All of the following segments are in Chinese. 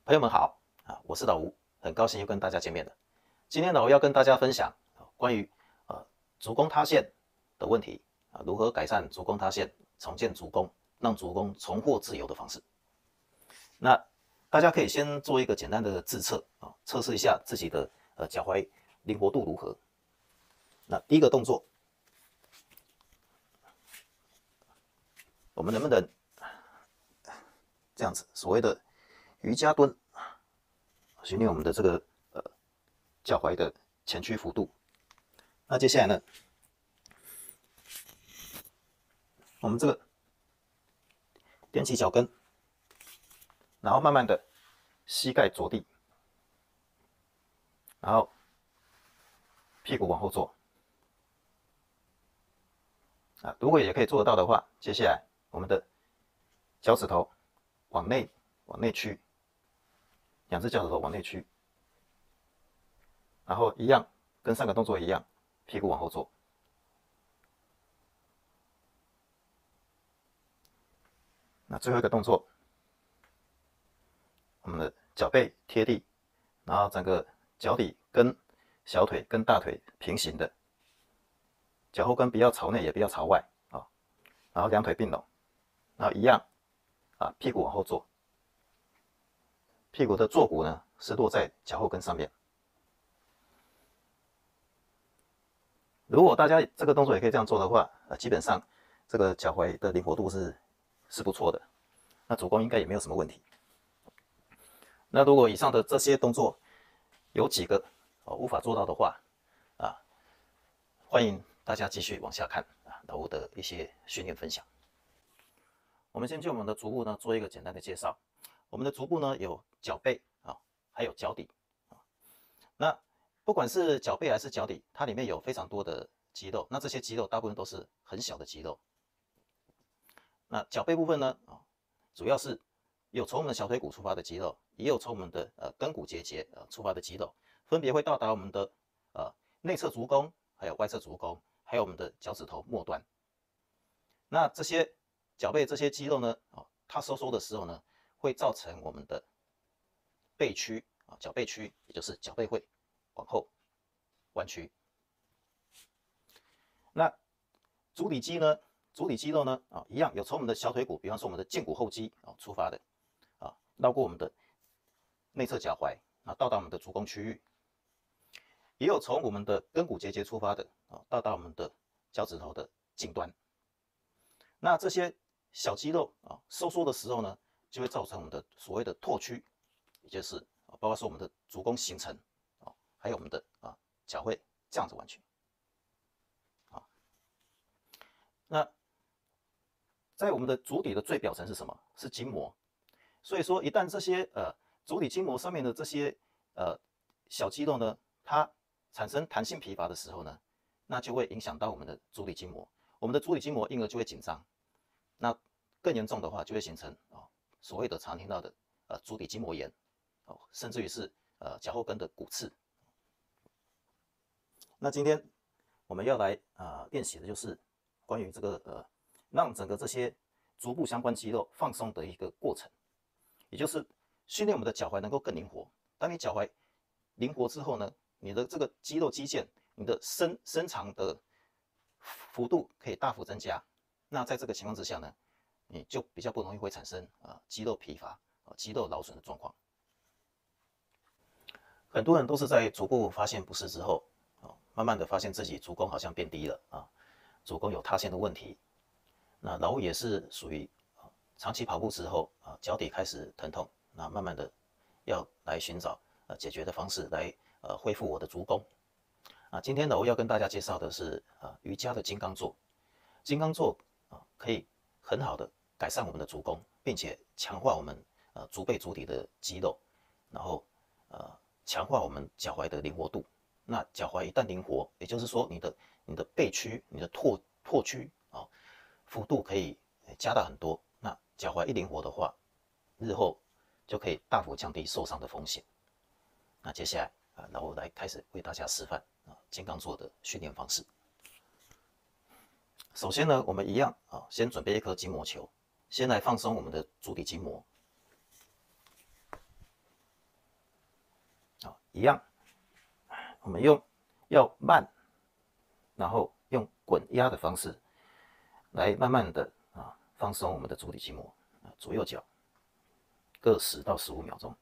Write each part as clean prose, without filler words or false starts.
朋友们好我是老吴，很高兴又跟大家见面了。今天老吴要跟大家分享关于足弓塌陷的问题如何改善足弓塌陷，重建足弓，让足弓重获自由的方式。那大家可以先做一个简单的自测测试一下自己的脚踝灵活度如何。那第一个动作，我们能不能这样子所谓的瑜伽蹲，训练我们的这个脚踝的前屈幅度。那接下来呢，我们这个踮起脚跟，然后慢慢的膝盖着地，然后屁股往后坐。如果也可以做得到的话，接下来我们的脚趾头往内屈，两只脚趾头往内屈，然后一样跟上个动作一样，屁股往后坐。那最后一个动作，我们的脚背贴地，然后整个脚底跟小腿跟大腿平行的，脚后跟不要朝内也不要朝外然后两腿并拢，然后一样屁股往后坐，屁股的坐骨呢是落在脚后跟上面。如果大家这个动作也可以这样做的话基本上这个脚踝的灵活度是不错的，那足弓应该也没有什么问题。那如果以上的这些动作有几个无法做到的话欢迎大家继续往下看老吴的一些训练分享。我们先就我们的足部呢做一个简单的介绍。我们的足部呢有脚背还有脚底那不管是脚背还是脚底，它里面有非常多的肌肉，那这些肌肉大部分都是很小的肌肉。那脚背部分呢主要是有从我们的小腿骨出发的肌肉，也有从我们的肱骨结节出发的肌肉，分别会到达我们的内侧足弓，还有外侧足弓，还有我们的脚趾头末端。那这些脚背这些肌肉呢它收缩的时候呢，会造成我们的背屈脚背屈，也就是脚背会往后弯曲。那足底肌呢？足底肌肉呢一样有从我们的小腿骨，比方说我们的胫骨后肌出发的绕过我们的内侧脚踝到达我们的足弓区域，也有从我们的肱骨结节出发的到达我们的脚趾头的近端。那这些小肌肉收缩的时候呢，就会造成我们的所谓的拓屈，也就是包括说我们的足弓形成还有我们的脚会这样子弯曲那在我们的足底的最表层是什么？是筋膜。所以说一旦这些足底筋膜上面的这些小肌肉呢，它产生弹性疲乏的时候呢，那就会影响到我们的足底筋膜，我们的足底筋膜因而就会紧张。那更严重的话，就会形成所谓的常听到的足底筋膜炎甚至于是脚后跟的骨刺。那今天我们要来练习的就是关于这个让整个这些足部相关肌肉放松的一个过程，也就是训练我们的脚踝能够更灵活。当你脚踝灵活之后呢，你的这个肌肉肌腱，你的伸长的幅度可以大幅增加。那在这个情况之下呢，你就比较不容易会产生肌肉疲乏肌肉劳损的状况。很多人都是在足部发现不适之后慢慢的发现自己足弓好像变低了足弓有塌陷的问题。那老吴也是属于长期跑步之后脚底开始疼痛，那慢慢的要来寻找解决的方式来恢复我的足弓。今天老吴要跟大家介绍的是瑜伽的金刚坐。金刚坐可以很好的改善我们的足弓，并且强化我们足背足底的肌肉，然后强化我们脚踝的灵活度。那脚踝一旦灵活，也就是说你的背屈、你的拓屈幅度可以加大很多。那脚踝一灵活的话，日后就可以大幅降低受伤的风险。那接下来老吴来开始为大家示范金刚坐的训练方式。首先呢，我们一样先准备一颗筋膜球，先来放松我们的足底筋膜。一样，我们要慢，然后用滚压的方式来慢慢的放松我们的足底筋膜，左右脚各10到15秒钟。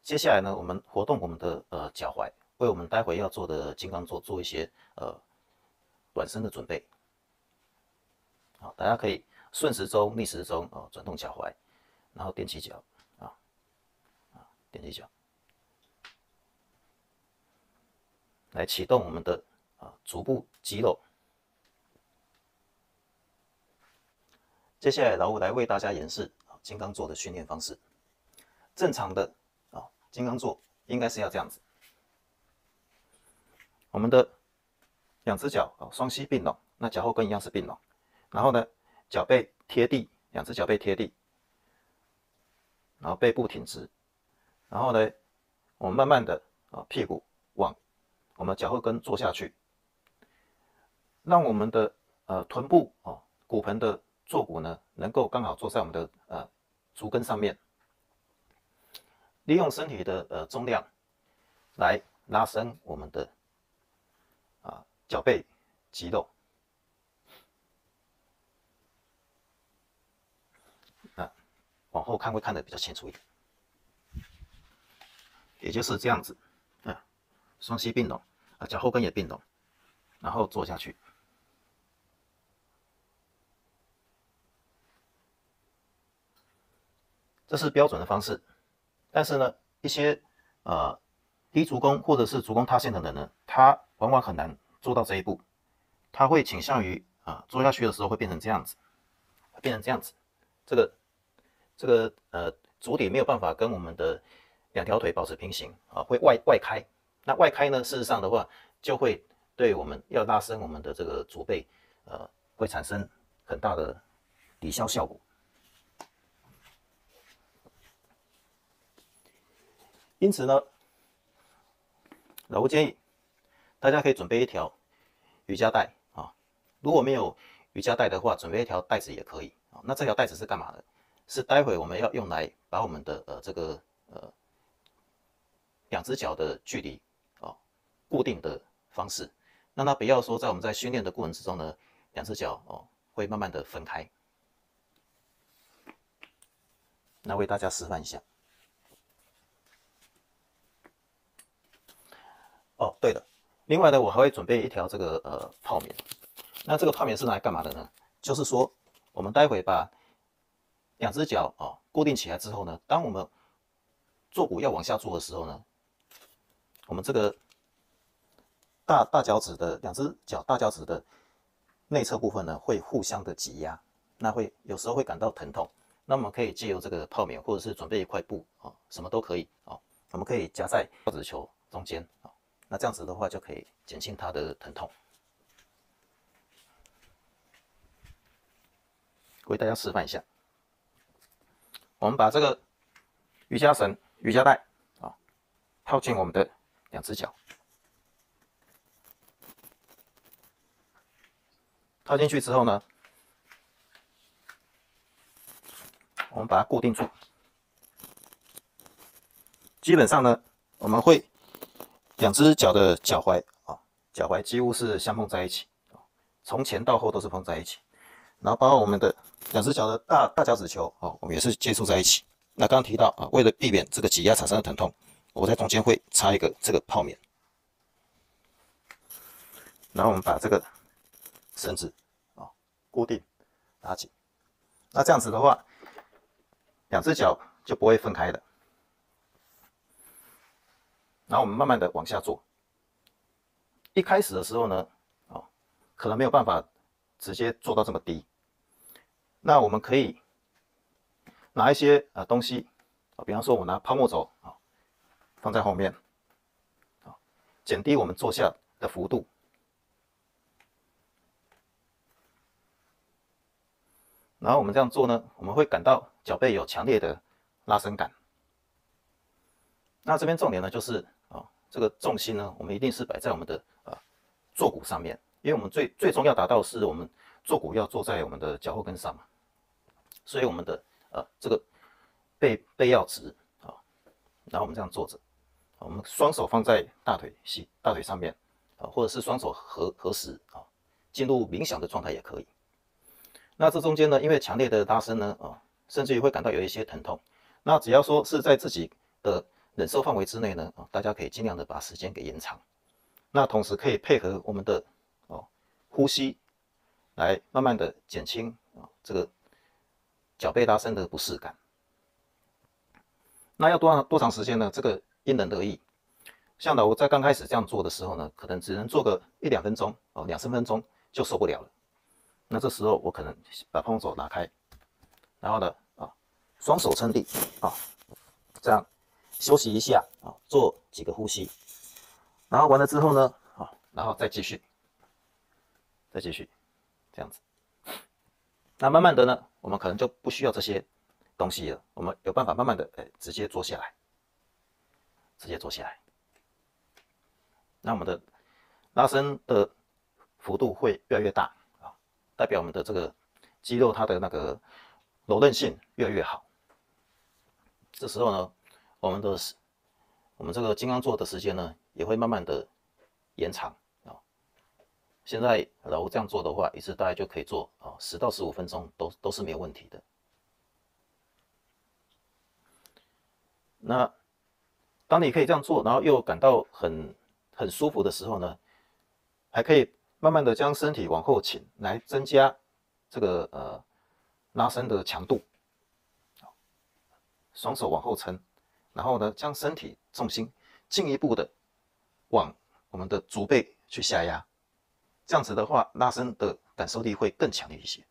接下来呢，我们活动我们的脚踝，为我们待会要做的金刚坐做一些短身的准备。好，大家可以顺时钟、逆时钟转动脚踝，然后踮起脚踮起脚，来启动我们的足部肌肉。接下来，老吴来为大家演示金刚坐的训练方式。正常的金刚坐应该是要这样子，我们的2只脚双膝并拢，那脚后跟一样是并拢，然后呢，脚背贴地，2只脚背贴地，然后背部挺直，然后呢，我们慢慢的屁股往我们脚后跟坐下去，让我们的臀部骨盆的坐骨呢，能够刚好坐在我们的足跟上面，利用身体的重量来拉伸我们的脚背肌肉。往后看会看得比较清楚一点，也就是这样子，双膝并拢，脚后跟也并拢，然后坐下去。这是标准的方式，但是呢，一些低足弓或者是足弓塌陷的人呢，他往往很难做到这一步，他会倾向于坐下去的时候会变成这样子，这个足底没有办法跟我们的2条腿保持平行会外开。那外开呢，事实上的话，就会对我们要拉伸我们的这个足背会产生很大的抵消效果。因此呢，老吴建议大家可以准备一条瑜伽带如果没有瑜伽带的话，准备一条带子也可以那这条带子是干嘛的？是待会我们要用来把我们的这个2只脚的距离固定的方式，让它不要说在我们在训练的过程之中呢，2只脚会慢慢的分开。那为大家示范一下。对了，另外呢，我还会准备一条这个泡棉。那这个泡棉是拿来干嘛的呢？就是说，我们待会把2只脚固定起来之后呢，当我们坐骨要往下坐的时候呢，我们这个大脚趾的2只脚大脚趾的内侧部分呢，会互相的挤压，那有时候会感到疼痛。那我们可以借由这个泡棉，或者是准备一块布什么都可以我们可以夹在脚趾球中间那这样子的话就可以减轻它的疼痛。为大家示范一下，我们把这个瑜伽绳、瑜伽带套进我们的2只脚，套进去之后呢，我们把它固定住。基本上呢，我们会2只脚的脚踝几乎是相碰在一起从前到后都是碰在一起。然后把我们的2只脚的大脚趾球我们也是接触在一起。那刚刚提到为了避免这个挤压产生的疼痛，我在中间会插一个这个泡棉，然后我们把这个绳子固定拉紧。那这样子的话，2只脚就不会分开了。然后我们慢慢的往下坐。一开始的时候呢，可能没有办法直接做到这么低。那我们可以拿一些东西比方说我拿泡沫轴放在后面减低我们坐下的幅度。然后我们这样做呢，我们会感到脚背有强烈的拉伸感。那这边重点呢就是这个重心呢，我们一定是摆在我们的坐骨上面，因为我们最终要达到是我们坐骨要坐在我们的脚后跟上嘛。所以我们的这个背要直啊，然后我们这样坐着，我们双手放在大腿上面啊，或者是双手合十啊，进入冥想的状态也可以。那这中间呢，因为强烈的拉伸呢甚至于会感到有一些疼痛，那只要说是在自己的忍受范围之内呢大家可以尽量的把时间给延长。那同时可以配合我们的呼吸，来慢慢的减轻这个脚背拉伸的不适感。那要多长时间呢？这个因人而异。像我在刚开始这样做的时候呢，可能只能做个1-2分钟2-3分钟就受不了了。那这时候我可能把碰手拿开，然后呢双手撑地这样休息一下做几个呼吸，然后完了之后呢然后再继续这样子。那慢慢的呢，我们可能就不需要这些东西了，我们有办法慢慢的直接坐下来，那我们的拉伸的幅度会越来越大代表我们的这个肌肉它的那个柔韧性越来越好。这时候呢，我们这个金刚坐的时间呢也会慢慢的延长现在我这样做的话，一次大概就可以做10到15分钟都是没有问题的。那当你可以这样做，然后又感到很舒服的时候呢，还可以慢慢的将身体往后倾，来增加这个拉伸的强度。双手往后撑，然后呢，将身体重心进一步的往我们的足背去下压。这样子的话，拉伸的感受力会更强烈一些。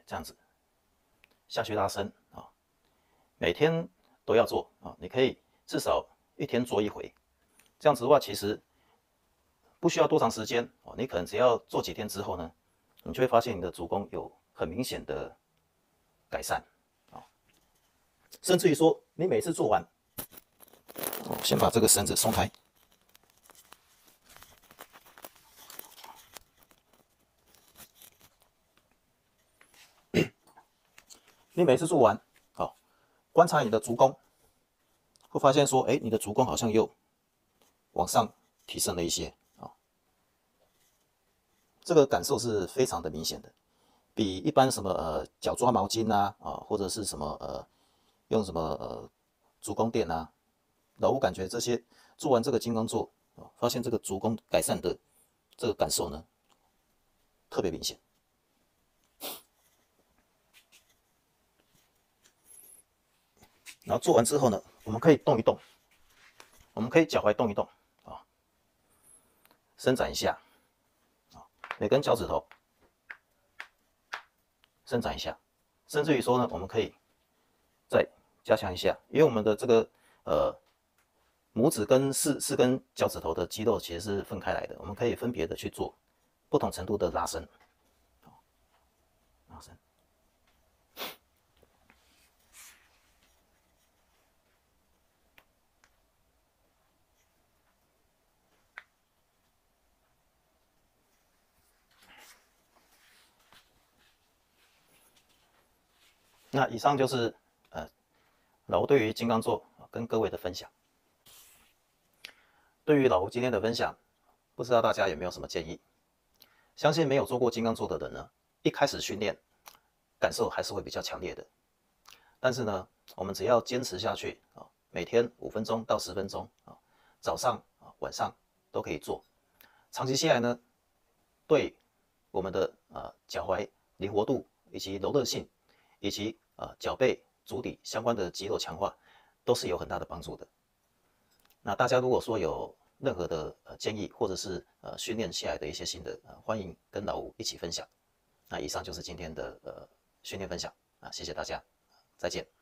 这样子下去拉伸每天都要做你可以至少1天做1回。这样子的话，其实不需要多长时间你可能只要做几天之后呢，你就会发现你的足弓有很明显的改善甚至于说你每次做完先把这个绳子松开，你每次做完观察你的足弓，会发现说你的足弓好像又往上提升了一些这个感受是非常的明显的，比一般什么脚抓毛巾或者是什么用什么足弓垫老吴感觉这些做完这个金刚坐发现这个足弓改善的这个感受呢特别明显。然后做完之后呢，我们可以动一动，我们可以脚踝动一动伸展一下每根脚趾头伸展一下，甚至于说呢，我们可以再加强一下，因为我们的这个拇指跟四根脚趾头的肌肉其实是分开来的，我们可以分别的去做不同程度的拉伸，拉伸。那以上就是老吴对于金刚坐跟各位的分享。对于老吴今天的分享，不知道大家有没有什么建议？相信没有做过金刚坐的人呢，一开始训练感受还是会比较强烈的。但是呢，我们只要坚持下去每天5分钟到10分钟早上晚上都可以做。长期下来呢，对我们的脚踝灵活度以及柔韧性，以及脚背、足底相关的肌肉强化，都是有很大的帮助的。那大家如果说有任何的建议，或者是训练下来的一些心得欢迎跟老吴一起分享。那以上就是今天的训练分享谢谢大家，再见。